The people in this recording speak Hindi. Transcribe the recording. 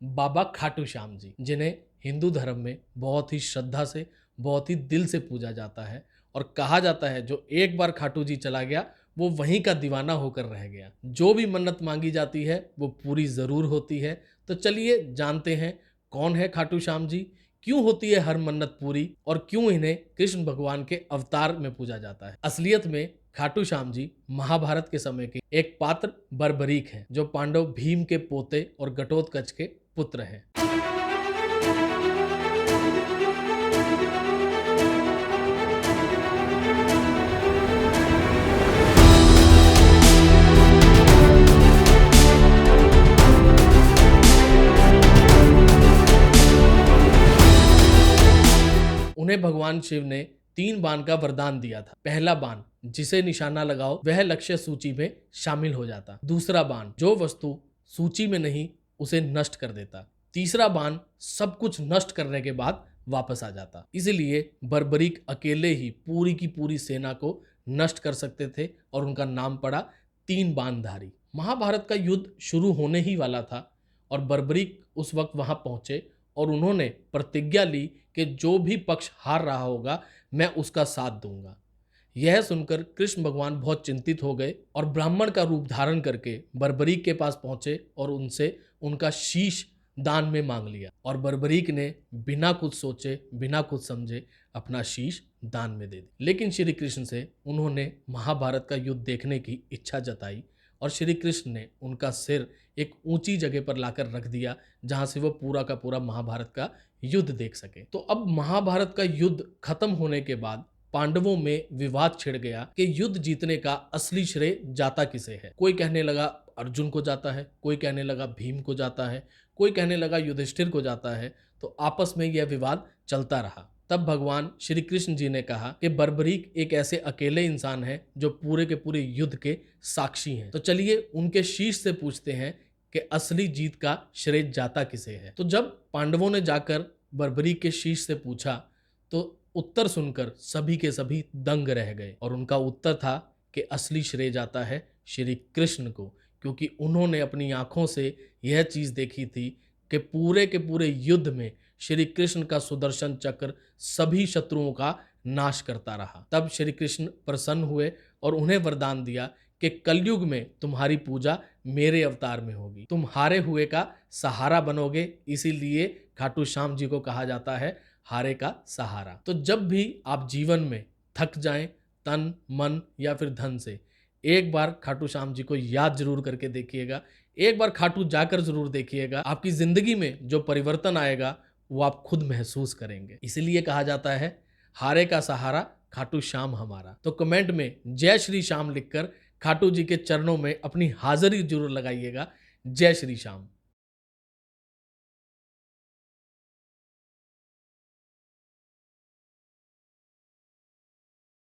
बाबा खाटू श्याम जी, जिन्हें हिंदू धर्म में बहुत ही श्रद्धा से, बहुत ही दिल से पूजा जाता है और कहा जाता है जो एक बार खाटू जी चला गया वो वहीं का दीवाना होकर रह गया। जो भी मन्नत मांगी जाती है वो पूरी ज़रूर होती है। तो चलिए जानते हैं कौन है खाटू श्याम जी, क्यों होती है हर मन्नत पूरी और क्यों इन्हें कृष्ण भगवान के अवतार में पूजा जाता है। असलियत में खाटू श्याम जी महाभारत के समय के एक पात्र बर्बरीक हैं, जो पांडव भीम के पोते और घटोत्कच के पुत्र हैं। उन्हें भगवान शिव ने 3 बाण का वरदान दिया था। पहला बाण जिसे निशाना लगाओ वह लक्ष्य सूची में शामिल हो जाता। दूसरा बाण जो वस्तु सूची में नहीं उसे नष्ट कर देता। तीसरा बाण सब कुछ नष्ट करने के बाद वापस आ जाता। इसलिए बर्बरीक अकेले ही पूरी की पूरी सेना को नष्ट कर सकते थे और उनका नाम पड़ा 3 बाणधारी। महाभारत का युद्ध शुरू होने ही वाला था और बर्बरीक उस वक्त वहां पहुंचे और उन्होंने प्रतिज्ञा ली कि जो भी पक्ष हार रहा होगा मैं उसका साथ दूंगा। यह सुनकर कृष्ण भगवान बहुत चिंतित हो गए और ब्राह्मण का रूप धारण करके बर्बरीक के पास पहुंचे और उनसे उनका शीश दान में मांग लिया। और बर्बरीक ने बिना कुछ सोचे बिना कुछ समझे अपना शीश दान में दे दिया। लेकिन श्री कृष्ण से उन्होंने महाभारत का युद्ध देखने की इच्छा जताई और श्री कृष्ण ने उनका सिर एक ऊंची जगह पर लाकर रख दिया जहां से वो पूरा का पूरा महाभारत का युद्ध देख सके। तो अब महाभारत का युद्ध खत्म होने के बाद पांडवों में विवाद छिड़ गया कि युद्ध जीतने का असली श्रेय जाता किसे है। कोई कहने लगा अर्जुन को जाता है, कोई कहने लगा भीम को जाता है, कोई कहने लगा युधिष्ठिर को जाता है। तो आपस में यह विवाद चलता रहा। तब भगवान श्री कृष्ण जी ने कहा कि बर्बरीक एक ऐसे अकेले इंसान है जो पूरे के पूरे युद्ध के साक्षी हैं। तो चलिए उनके शीश से पूछते हैं कि असली जीत का श्रेय जाता किसे है। तो जब पांडवों ने जाकर बर्बरीक के शीश से पूछा तो उत्तर सुनकर सभी के सभी दंग रह गए और उनका उत्तर था कि असली श्रेय जाता है श्री कृष्ण को, क्योंकि उन्होंने अपनी आंखों से यह चीज देखी थी कि पूरे के पूरे युद्ध में श्री कृष्ण का सुदर्शन चक्र सभी शत्रुओं का नाश करता रहा। तब श्री कृष्ण प्रसन्न हुए और उन्हें वरदान दिया कि कलयुग में तुम्हारी पूजा मेरे अवतार में होगी, तुम हारे हुए का सहारा बनोगे। इसीलिए खाटू श्याम जी को कहा जाता है हारे का सहारा। तो जब भी आप जीवन में थक जाएं तन मन या फिर धन से, एक बार खाटू श्याम जी को याद जरूर करके देखिएगा, एक बार खाटू जाकर जरूर देखिएगा। आपकी जिंदगी में जो परिवर्तन आएगा वो आप खुद महसूस करेंगे। इसीलिए कहा जाता है हारे का सहारा खाटू श्याम हमारा। तो कमेंट में जय श्री श्याम लिखकर खाटू जी के चरणों में अपनी हाजिरी जरूर लगाइएगा। जय श्री श्याम।